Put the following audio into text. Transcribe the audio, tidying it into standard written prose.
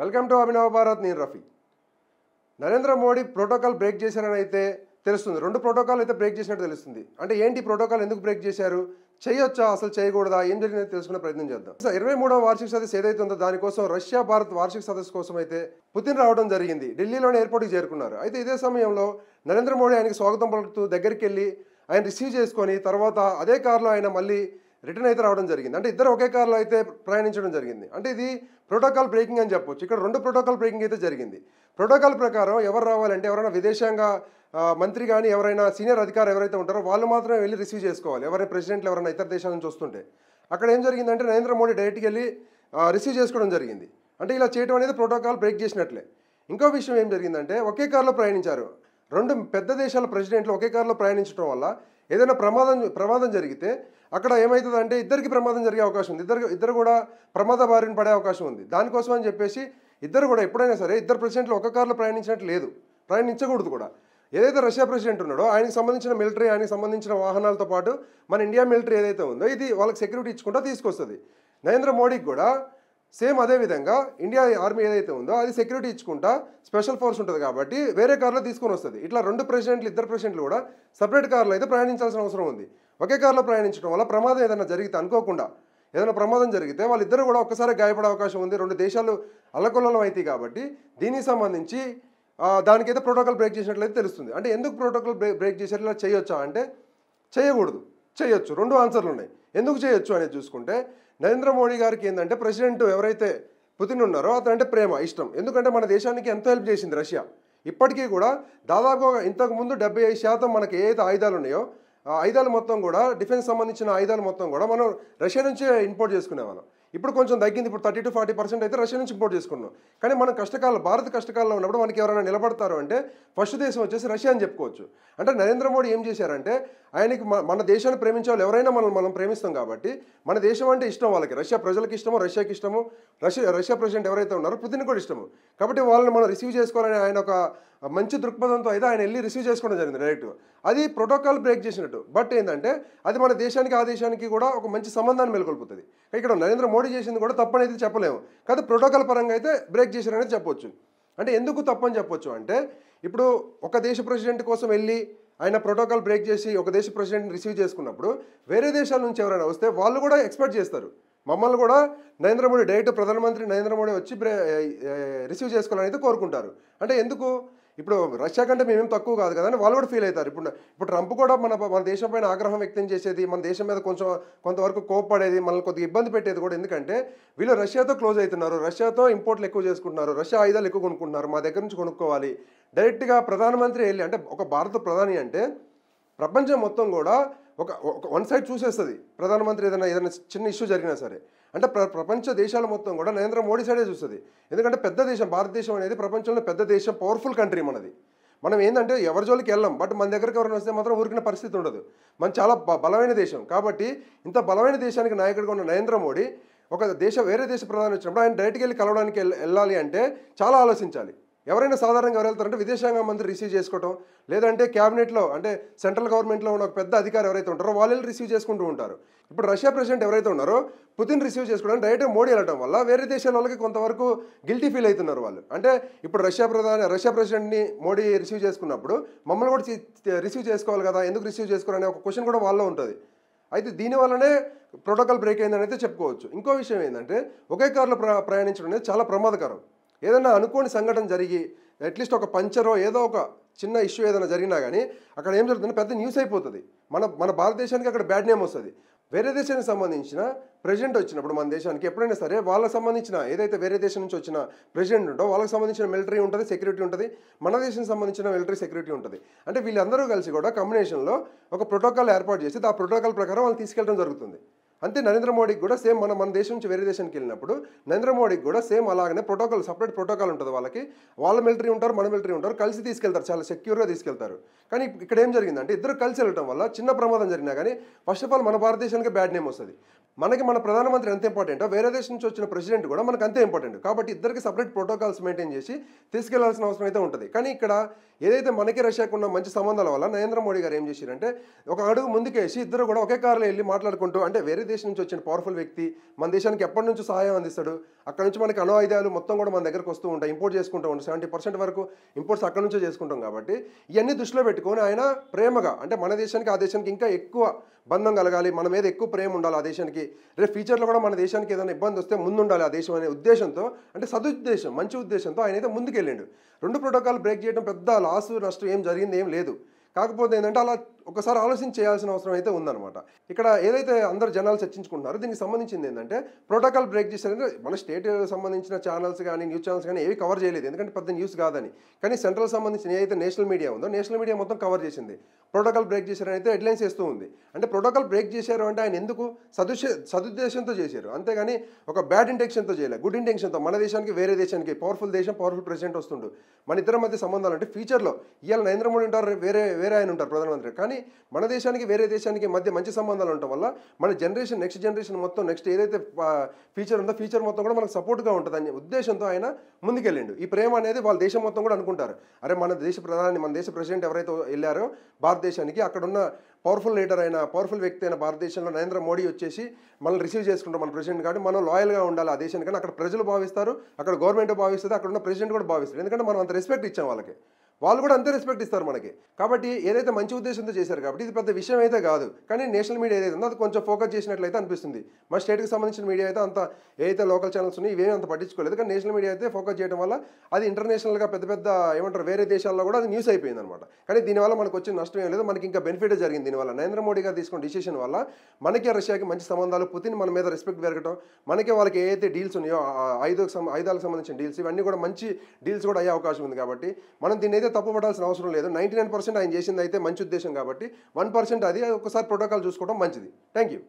Welcome to అభినవ భారత్. నేను Rafi. Narendra Modi protocol break చేశారని అయితే తెలుస్తుంది. రెండు ప్రోటోకాల్ అయితే బ్రేక్ చేసినట్టు తెలుస్తుంది. అంటే ఏంటి ప్రోటోకాల్, ఎందుకు బ్రేక్ చేశారు, చేయొచ్చా, అసలు చేయకూడదా, ఏం జరిగిందో తెలుసుకునే ప్రయత్నం చేద్దాం. 23వ వార్షిక సదస్సు ఏదైతే ఉందో దానికోసం రష్యా భారత్ వార్షిక సదస్సు కోసం అయితే పుతిన్ రావడం జరిగింది. ఢిల్లీలోని ఎయిర్పోర్ట్కి చేరుకున్నారు. అయితే ఇదే సమయంలో నరేంద్ర మోడీ ఆయనకి స్వాగతం పలుకుతూ దగ్గరికి వెళ్ళి ఆయన రిసీవ్ చేసుకొని తర్వాత అదే కారులో ఆయన మళ్ళీ రిటర్న్ అయితే రావడం జరిగింది. అంటే ఇద్దరు ఒకే కారులో అయితే ప్రయాణించడం జరిగింది. అంటే ఇది ప్రోటోకాల్ బ్రేకింగ్ అని చెప్పొచ్చు. ఇక్కడ రెండు ప్రోటోకాల్ బ్రేకింగ్ అయితే జరిగింది. ప్రోటోకాల్ ప్రకారం ఎవరు రావాలంటే ఎవరైనా విదేశాంగ మంత్రి కానీ ఎవరైనా సీనియర్ అధికారి ఎవరైతే ఉంటారో వాళ్ళు మాత్రమే వెళ్ళి రిసీవ్ చేసుకోవాలి. ఎవరైనా ప్రెసిడెంట్లు ఎవరైనా ఇతర దేశాల నుంచి వస్తుంటే అక్కడ ఏం జరిగిందంటే నరేంద్ర మోడీ డైరెక్ట్గా వెళ్ళి రిసీవ్ చేసుకోవడం జరిగింది. అంటే ఇలా చేయడం అనేది ప్రోటోకాల్ బ్రేక్ చేసినట్లే. ఇంకో విషయం ఏం జరిగిందంటే ఒకే కారులో ప్రయాణించారు. రెండు పెద్ద దేశాల ప్రెసిడెంట్లు ఒకే కారులో ప్రయాణించడం వల్ల ఏదైనా ప్రమాదం జరిగితే అక్కడ ఏమవుతుందంటే ఇద్దరికి ప్రమాదం జరిగే అవకాశం ఉంది. ఇద్దరు కూడా ప్రమాద బారిన పడే అవకాశం ఉంది. దానికోసం అని చెప్పేసి ఇద్దరు కూడా ఎప్పుడైనా సరే ఇద్దరు ప్రెసిడెంట్లు ఒక కారులో ప్రయాణించినట్టు లేదు, ప్రయాణించకూడదు కూడా. ఏదైతే రష్యా ప్రెసిడెంట్ ఉన్నాడో ఆయనకు సంబంధించిన మిలిటరీ, ఆయనకు సంబంధించిన వాహనాలతో పాటు మన ఇండియా మిలిటరీ ఏదైతే ఉందో ఇది వాళ్ళకి సెక్యూరిటీ ఇచ్చుకుంటూ తీసుకొస్తుంది. నరేంద్ర మోడీకి కూడా సేమ్ అదే విధంగా ఇండియా ఆర్మీ ఏదైతే ఉందో అది సెక్యూరిటీ ఇచ్చుకుంటా స్పెషల్ ఫోర్స్ ఉంటుంది కాబట్టి వేరే కారులో తీసుకొని వస్తుంది. ఇట్లా ఇద్దరు ప్రెసిడెంట్లు కూడా సపరేట్ కార్లో అయితే ప్రయాణించాల్సిన అవసరం ఉంది. ఒకే కారులో ప్రయాణించడం వల్ల ప్రమాదం ఏదైనా జరిగితే అనుకోకుండా ఏదైనా ప్రమాదం జరిగితే వాళ్ళిద్దరు కూడా ఒక్కసారి గాయపడే అవకాశం ఉంది. రెండు దేశాలు అల్లకొల్లం అవుతాయి కాబట్టి దీనికి సంబంధించి దానికైతే ప్రోటోకాల్ బ్రేక్ చేసినట్లయితే తెలుస్తుంది. అంటే ఎందుకు ప్రోటోకాల్ బ్రేక్ చేశారు, ఇలా చేయొచ్చా అంటే చేయకూడదు, చేయొచ్చు. రెండు ఆన్సర్లు ఉన్నాయి. ఎందుకు చేయొచ్చు అనేది చూసుకుంటే నరేంద్ర మోడీ గారికి ఏంటంటే ప్రెసిడెంట్ ఎవరైతే పుతిన్ ఉన్నారో అతనంటే ప్రేమ, ఇష్టం. ఎందుకంటే మన దేశానికి ఎంతో హెల్ప్ చేసింది రష్యా. ఇప్పటికీ కూడా దాదాపుగా ఇంతకుముందు 75% మనకి ఏదైతే ఆయుధాలు ఉన్నాయో ఆ ఆయుధాలు మొత్తం కూడా డిఫెన్స్ సంబంధించిన ఆయుధాలు మొత్తం కూడా మనం రష్యా నుంచే ఇంపోర్ట్ చేసుకునేవాళ్ళం. ఇప్పుడు కొంచెం తగ్గింది. ఇప్పుడు 30-40% అయితే రష్యా నుంచి ఇంపోర్ట్ చేసుకున్నాం. కానీ మనం భారత కష్టకాలంలో ఉన్నప్పుడు మనకి ఎవరైనా నిలబడతారు అంటే ఫస్ట్ దేశం వచ్చేసి రష్యా అని చెప్పుకోవచ్చు. అంటే నరేంద్ర మోడీ ఏం చేశారంటే ఆయనకి మన దేశాన్ని ప్రేమించే వాళ్ళు ఎవరైనా మనం ప్రేమిస్తాం కాబట్టి మన దేశం అంటే ఇష్టం వాళ్ళకి. రష్యా ప్రజలకు ఇష్టము, రష్యాకి ఇష్టము, రష్యా ప్రెసిడెంట్ ఎవరైతే ఉన్నారో పుతిన్ కూడా ఇష్టము. కాబట్టి వాళ్ళని మనం రిసీవ్ చేసుకోవాలని ఆయన ఒక మంచి దృక్పథంతో అయితే ఆయన వెళ్ళి రిసీవ్ చేసుకోవడం జరిగింది డైరెక్ట్గా. అది ప్రోటోకాల్ బ్రేక్ చేసినట్టు. బట్ ఏంటంటే అది మన దేశానికి ఆ దేశానికి కూడా ఒక మంచి సంబంధాన్ని మేల్కొల్పుతుంది. ఇక్కడ నరేంద్ర మోడీ చేసింది కూడా తప్పనైతే చెప్పలేము, కానీ ప్రోటోకాల్ పరంగా అయితే బ్రేక్ చేశారనేది చెప్పొచ్చు. అంటే ఎందుకు తప్పని చెప్పొచ్చు అంటే ఇప్పుడు ఒక దేశ ప్రెసిడెంట్ కోసం వెళ్ళి ఆయన ప్రోటోకాల్ బ్రేక్ చేసి ఒక దేశ ప్రెసిడెంట్ని రిసీవ్ చేసుకున్నప్పుడు వేరే దేశాల నుంచి ఎవరైనా వస్తే వాళ్ళు కూడా ఎక్స్పెక్ట్ చేస్తారు మమ్మల్ని కూడా నరేంద్ర మోడీ డైరెక్ట్ ప్రధానమంత్రి నరేంద్ర మోడీ వచ్చి రిసీవ్ చేసుకోవాలని అయితే కోరుకుంటారు. అంటే ఎందుకు, ఇప్పుడు రష్యా కంటే మేమేం తక్కువ కాదు కదా అని వాళ్ళు కూడా ఫీల్ అవుతారు. ఇప్పుడు ట్రంప్ కూడా మన దేశం పైన ఆగ్రహం వ్యక్తం చేసేది, మన దేశం మీద కొంతవరకు కోప్పడేది, మనల్ని కొద్దిగా ఇబ్బంది పెట్టేది కూడా. ఎందుకంటే వీళ్ళు రష్యాతో క్లోజ్ అవుతున్నారు, రష్యాతో ఇంపోర్ట్లు ఎక్కువ చేసుకుంటున్నారు, రష్యా ఆయుధాలు ఎక్కువ కొనుక్కుంటున్నారు, మా దగ్గర నుంచి కొనుక్కోవాలి. డైరెక్ట్గా ప్రధానమంత్రి వెళ్ళి, అంటే ఒక భారత ప్రధాని అంటే ప్రపంచం మొత్తం కూడా ఒక వన్ సైడ్ చూసేస్తుంది. ప్రధానమంత్రి ఏదైనా చిన్న ఇష్యూ జరిగినా సరే అంటే ప్రపంచ దేశాల మొత్తం కూడా నరేంద్ర మోడీ సైడే చూస్తుంది. ఎందుకంటే పెద్ద దేశం భారతదేశం అనేది ప్రపంచంలో పెద్ద దేశం, పవర్ఫుల్ కంట్రీ మనది. మనం ఏంటంటే ఎవరి జోలికి వెళ్ళాం, బట్ మన దగ్గరికి ఎవరైనా వస్తే మాత్రం ఊరికిన పరిస్థితి ఉండదు. మన చాలా బలమైన దేశం. కాబట్టి ఇంత బలమైన దేశానికి నాయకుడిగా ఉన్న నరేంద్ర మోడీ వేరే దేశ ప్రధాని వచ్చినప్పుడు ఆయన డైరెక్ట్గా వెళ్ళి కలవడానికి వెళ్ళాలి అంటే చాలా ఆలోచించాలి. ఎవరైనా సాధారణంగా ఎవరు వెళ్తారంటే విదేశాంగ మంత్రి రిసీవ్ చేసుకోవటం, లేదంటే క్యాబినెట్లో అంటే సెంట్రల్ గవర్నమెంట్లో ఉన్న ఒక పెద్ద అధికారి ఎవరైతే ఉంటారో వాళ్ళు రిసీవ్ చేసుకుంటూ ఉంటారు. ఇప్పుడు రష్యా ప్రెసిడెంట్ ఎవరైతే ఉన్నారో పుతిన్ రిసీవ్ చేసుకోవడానికి డైరెక్ట్గా మోడీ వెళ్ళడం వల్ల వేరే దేశాల వాళ్ళకి కొంతవరకు గిల్టీ ఫీల్ అవుతున్నారు వాళ్ళు. అంటే ఇప్పుడు రష్యా ప్రెసిడెంట్ని మోడీ రిసీవ్ చేసుకున్నప్పుడు మమ్మల్ని కూడా రిసీవ్ చేసుకోవాలి కదా, ఎందుకు రిసీవ్ చేసుకోవాలనే ఒక క్వశ్చన్ కూడా వాళ్ళలో ఉంటుంది. అయితే దీనివల్లనే ప్రోటోకాల్ బ్రేక్ అయిందని అయితే చెప్పుకోవచ్చు. ఇంకో విషయం ఏంటంటే ఒకే కారులో ప్రయాణించడం అనేది చాలా ప్రమాదకరం. ఏదైనా అనుకోని సంఘటన జరిగి అట్లీస్ట్ ఒక పంచరో ఏదో ఒక చిన్న ఇష్యూ ఏదైనా జరిగినా కానీ అక్కడ ఏం జరుగుతుందంటే పెద్ద న్యూస్ అయిపోతుంది. మన భారతదేశానికి అక్కడ బ్యాడ్ నేమ్ వస్తుంది. వేరే దేశానికి సంబంధించిన ప్రెసిడెంట్ వచ్చినప్పుడు మన దేశానికి ఎప్పుడైనా సరే వాళ్ళకి సంబంధించిన ఏదైతే వేరే దేశం నుంచి వచ్చిన ప్రెసిడెంట్ ఉంటో వాళ్ళకి సంబంధించిన మిలిటరీ ఉంటుంది, సెక్యూరిటీ ఉంటుంది, మన దేశానికి సంబంధించిన మిలిటరీ సెక్యూరిటీ ఉంటుంది. అంటే వీళ్ళందరూ కలిసి కూడా కాంబినేషన్లో ఒక ప్రోటోకాల్ ఏర్పాటు చేసి ఆ ప్రోటోకాల్ ప్రకారం వాళ్ళు తీసుకెళ్ళడం జరుగుతుంది. అంతే నరేంద్ర మోడీకి కూడా సేమ్ మన దేశం నుంచి వేరే దేశానికి వెళ్ళినప్పుడు నరేంద్ర మోడీకి కూడా సేమ్ అలాగనే సపరేట్ ప్రోటోకాల్ ఉంటుంది. వాళ్ళ మిలిటరీ ఉంటారు, మన మిలిటరీ ఉంటారు, కలిసి తీసుకెళ్తారు, చాలా సెక్యూర్గా తీసుకెళ్తారు. కానీ ఇక్కడ ఏం జరిగిందంటే ఇద్దరు కలిసి వెళ్ళటం వల్ల చిన్న ప్రమాదం జరిగినా కానీ ఫస్ట్ ఆఫ్ ఆల్ మన భారతదేశానికి బ్యాడ్ నేమ్ వస్తుంది. మన ప్రధానమంత్రి ఎంత ఇంపార్టెంటో వేరే దేశం నుంచి వచ్చిన ప్రెసిడెంట్ కూడా మనకు అంతే ఇంపార్టెంట్. కాబట్టి ఇద్దరికి సపరేట్ ప్రోటోకాల్స్ మెయింటైన్ చేసి తీసుకెళ్లాల్సిన అవసరం అయితే ఉంటుంది. కానీ ఇక్కడ ఏదైతే మనకి రష్యాకు ఉన్న మంచి సంబంధాల వల్ల నరేంద్ర మోడీ గారు ఏం చేశారంటే ఒక అడుగు ముందుకేసి ఇద్దరు కూడా ఒకే కారులో వెళ్ళి మాట్లాడుకుంటూ, అంటే వేరే దేశం నుంచి వచ్చిన పవర్ఫుల్ వ్యక్తి, మన దేశానికి ఎప్పటి నుంచో సహాయం అందిస్తాడు. అక్కడ నుంచి మనకి అణు ఆయుధాలు మొత్తం కూడా మన దగ్గరకు వస్తూ ఉంటాయి, ఇంపోర్ట్ చేసుకుంటూ ఉంటాం. 70% వరకు ఇంపోర్ట్స్ అక్కడ నుంచే చేసుకుంటాం. కాబట్టి ఇవన్నీ దృష్టిలో పెట్టుకొని ఆయన ప్రేమగా, అంటే మన దేశానికి ఆ దేశానికి ఇంకా ఎక్కువ బంధం కలగాలి, మన మీద ఎక్కువ ప్రేమ ఉండాలి ఆ దేశానికి, రేపు ఫ్యూచర్లో కూడా మన దేశానికి ఏదైనా ఇబ్బంది వస్తే ముందుండాలి ఆ దేశం అనే ఉద్దేశంతో, అంటే సదుద్దేశం, మంచి ఉద్దేశంతో ఆయన అయితే ముందుకెళ్ళిండు. 2 ప్రోటోకాల్ బ్రేక్ చేయడం పెద్ద లాసు నష్టం ఏం జరిగింది ఏం లేదు. కాకపోతే ఏంటంటే అలా ఒకసారి ఆలోచన చేయాల్సిన అవసరం అయితే ఉందన్నమాట. ఇక్కడ ఏదైతే అందరు జనాలు చర్చించుకుంటున్నారో దీనికి సంబంధించింది ఏంటంటే, ప్రోటోకాల్ బ్రేక్ చేశారంటే మన స్టేట్ సంబంధించిన ఛానల్స్ కానీ న్యూస్ ఛానల్స్ కానీ ఏవి కవర్ చేయలేదు, ఎందుకంటే పెద్ద న్యూస్ కాదని. కానీ సెంట్రల్ సంబంధించిన ఏదైతే నేషనల్ మీడియా ఉందో నేషనల్ మీడియా మొత్తం కవర్ చేసింది. ప్రోటోకాల్ బ్రేక్ చేశారని అయితే హెడ్లైన్స్ వేస్తూ ఉంది. అంటే ప్రోటోకాల్ బ్రేక్ చేశారు అంటే ఆయన ఎందుకు సదుద్దేశంతో చేశారు, అంతేగాని ఒక బ్యాడ్ ఇంటెన్షన్తో చేయలేదు, గుడ్ ఇంటెన్షన్తో. మన దేశానికి వేరే దేశానికి పవర్ఫుల్ దేశం పవర్ఫుల్ ప్రెసిడెంట్ వస్తుండు, మన ఇద్దరి మధ్య సంబంధాలు అంటే ఫ్యూచర్లో ఇవాళ నరేంద్ర మోడీ ఉంటారు, వేరే ఆయన ఉంటారు ప్రధానమంత్రి, కానీ మన దేశానికి వేరే దేశానికి మధ్య మంచి సంబంధాలు ఉండటం వల్ల మన జనరేషన్ నెక్స్ట్ జనరేషన్ మొత్తం నెక్స్ట్ ఏదైతే ఫ్యూచర్ ఉందో ఫ్యూచర్ మొత్తం కూడా మనకు సపోర్ట్గా ఉంటుంది అనే ఉద్దేశంతో ఆయన ముందుకెళ్ళిండు. ఈ ప్రేమ అనేది వాళ్ళ దేశం మొత్తం కూడా అనుకుంటారు, అరే మన దేశ ప్రధాని మన దేశ ప్రెసిడెంట్ ఎవరైతే వెళ్ళారో భారతదేశానికి, అక్కడున్న పవర్ఫుల్ లీడర్ అయిన పవర్ఫుల్ వ్యక్తి అయిన భారతదేశంలో నరేంద్ర మోడీ వచ్చేసి మనల్ని రిసీవ్ చేసుకుంటాం మన ప్రెసిడెంట్, కాబట్టి మనం లాయల్గా ఉండాలి ఆ దేశానికి అని అక్కడ ప్రజలు భావిస్తారు, అక్కడ గవర్నమెంట్ భావిస్తుంది, అక్కడ ఉన్న ప్రెసిడెంట్ కూడా భావిస్తారు. ఎందుకంటే మనం అంత రెస్పెక్ట్ ఇచ్చాం వాళ్ళకి, వాళ్ళు కూడా అంతే రెస్పెక్ట్ ఇస్తారు మనకి. కాబట్టి ఏదైతే మంచి ఉద్దేశంతో చేశారు కాబట్టి ఇది పెద్ద విషయం అయితే కాదు. కానీ నేషనల్ మీడియా ఏదైతే ఉందో అది కొంచెం ఫోకస్ చేసినట్లయితే అనిపిస్తుంది. మన స్టేట్కి సంబంధించిన మీడియా అయితే అంత ఏదైతే లోకల్ ఛానల్స్ ఉన్నాయో ఇవేమీ అంత పట్టించుకోలేదు, కానీ నేషనల్ మీడియా అయితే ఫోకస్ చేయడం వల్ల అది ఇంటర్నేషనల్గా పెద్ద ఏమంటారు వేరే దేశాల్లో కూడా అది న్యూస్ అయిపోయింది అనమాట. కానీ దీనివల్ల మనకు వచ్చిన నష్టం ఏం లేదు, మనకి ఇంకా బెనిఫిట్ జరిగింది. దీనివల్ల నరేంద్ర మోడీ గారు తీసుకున్న డిసిషన్ వల్ల మనకి రష్యాకి మంచి సంబంధాలు, పుతిన్ మన మీద రెస్పెక్ట్ పెరగడం, మనకి వాళ్ళకి ఏదైతే డీల్స్ ఉన్నాయో ఆయుధాలకు సంబంధించిన డీల్స్ ఇవన్నీ కూడా మంచి డీల్స్ కూడా అయ్యే అవకాశం ఉంది. కాబట్టి మనం దీన్ని అయితే తప్పుపడాల్సిన అవసరం లేదు. 99% ఆయన చేసింది అయితే మంచి ఉద్దేశం కాబట్టి 1% అది ఒకసారి ప్రోటోకాల్ చూసుకోవడం మంచిది. Thank you.